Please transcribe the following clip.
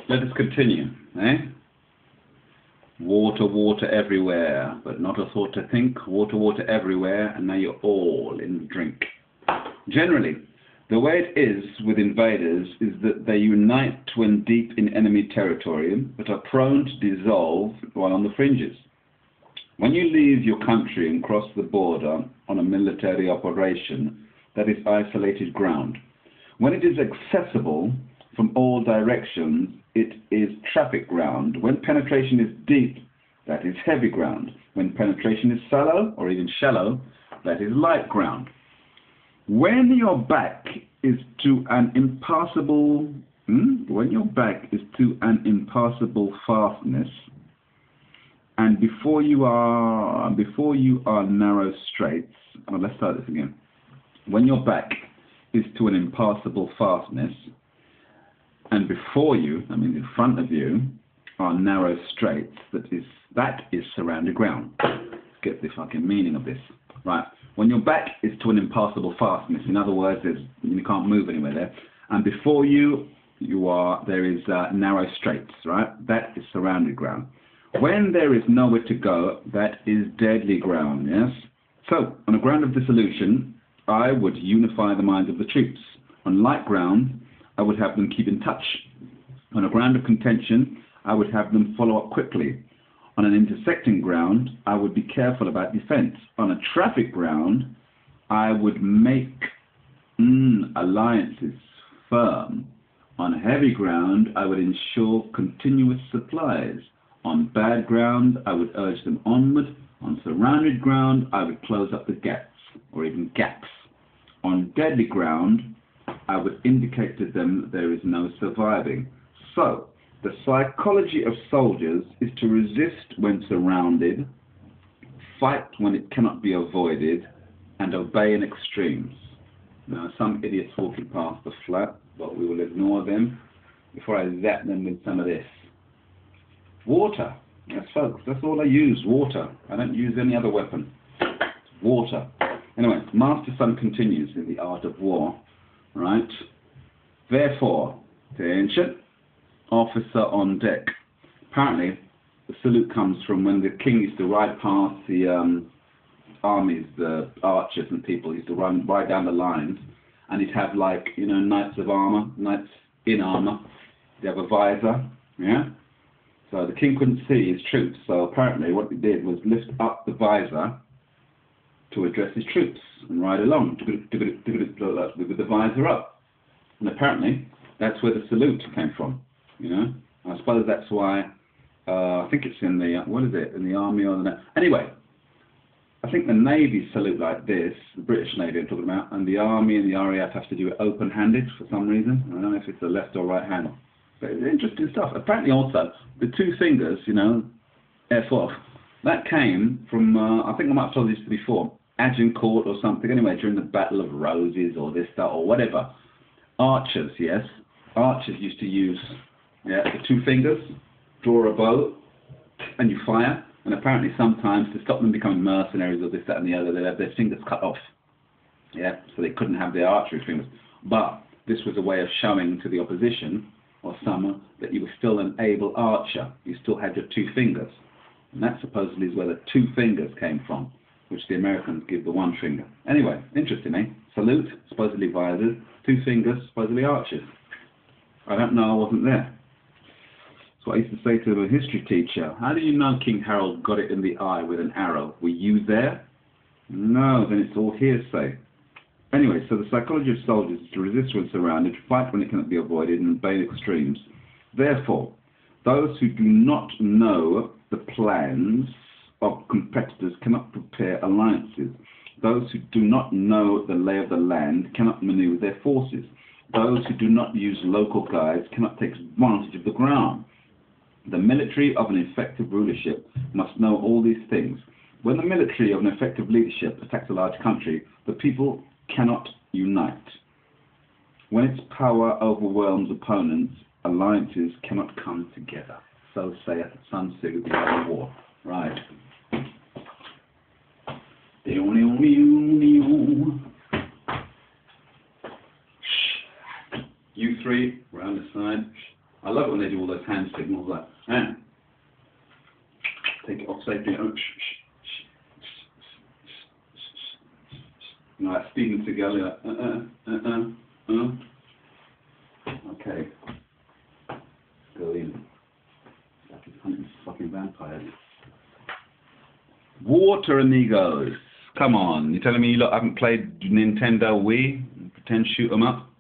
Let us continue, eh? Water, water everywhere, but not a thought to think. Water, water everywhere, and now you're all in the drink. Generally, the way it is with invaders is that they unite when deep in enemy territory, but are prone to dissolve while on the fringes. When you leave your country and cross the border on a military operation, that is isolated ground. When it is accessible from all directions, it is traffic ground. When penetration is deep, that is heavy ground. When penetration is shallow, or even shallow, that is light ground. When your back is to an impassable, fastness, and before you are narrow straits. Let's start this again. When your back is to an impassable fastness, and before you, in front of you, are narrow straits, that is surrounded ground. Get the fucking meaning of this. Right. When your back is to an impassable fastness, in other words, you can't move anywhere there, and before you, there is narrow straits, right? That is surrounded ground. When there is nowhere to go, that is deadly ground, yes? So, on a ground of dissolution, I would unify the minds of the troops. On light ground, I would have them keep in touch. On a ground of contention, I would have them follow up quickly. On an intersecting ground, I would be careful about defense. On a traffic ground, I would make alliances firm. On heavy ground, I would ensure continuous supplies. On bad ground, I would urge them onward. On surrounded ground, I would close up the gaps, or even gaps. On deadly ground, I would indicate to them that there is no surviving. So, the psychology of soldiers is to resist when surrounded, fight when it cannot be avoided, and obey in extremes. Now, some idiots walking past the flat, but we will ignore them before I zap them with some of this. Water. Yes, folks, that's all I use, water. I don't use any other weapon. Water. Anyway, Master Sun continues in the art of war, right? Therefore, attention, officer on deck. Apparently, the salute comes from when the king used to ride past the armies, the archers and people used to ride down the lines, and he'd have knights of armor, knights in armor. They have a visor, yeah? So the king couldn't see his troops, so apparently what he did was lift up the visor to address his troops and ride along with the visor up. And apparently that's where the salute came from, I suppose that's why, I think it's in the, in the army or the, anyway, I think the Navy salute like this, the British Navy I'm talking about, and the Army and the RAF have to do it open-handed for some reason. I don't know if it's the left or right hand. But it's interesting stuff. Apparently also, the two fingers, F off, that came from, I think I might have told you this before, Agincourt or something, anyway, during the Battle of Roses or this, that, or whatever. Archers, yes? Archers used to use the two fingers, draw a bow, and you fire. And apparently sometimes, to stop them becoming mercenaries or this, that, and the other, they'd have their fingers cut off. Yeah, so they couldn't have their archery fingers. But this was a way of showing to the opposition or someone that you were still an able archer. You still had your two fingers. And that supposedly is where the two fingers came from, which the Americans give the one finger. Anyway, interesting, eh? Salute, supposedly visors, two fingers, supposedly archers. I don't know, I wasn't there. That's what I used to say to a history teacher. How do you know King Harold got it in the eye with an arrow? Were you there? No, then it's all hearsay. Anyway, so the psychology of soldiers is to resist when surrounded, fight when it cannot be avoided, and obey in extremes. Therefore, those who do not know the plans of competitors cannot prepare alliances. Those who do not know the lay of the land cannot maneuver their forces. Those who do not use local guides cannot take advantage of the ground. The military of an effective rulership must know all these things. When the military of an effective leadership attacks a large country, the people cannot unite. When its power overwhelms opponents, alliances cannot come together. So saith Sun Tzu, the Art of War. Right. You three, round the side. I love it when they do all those hand signals like, take it off safely. You know, like Steven Seagal, Okay. Go in. Fucking hunting fucking vampires. Water amigos. Come on. You're telling me you lot haven't played Nintendo Wii? Pretend shoot 'em up?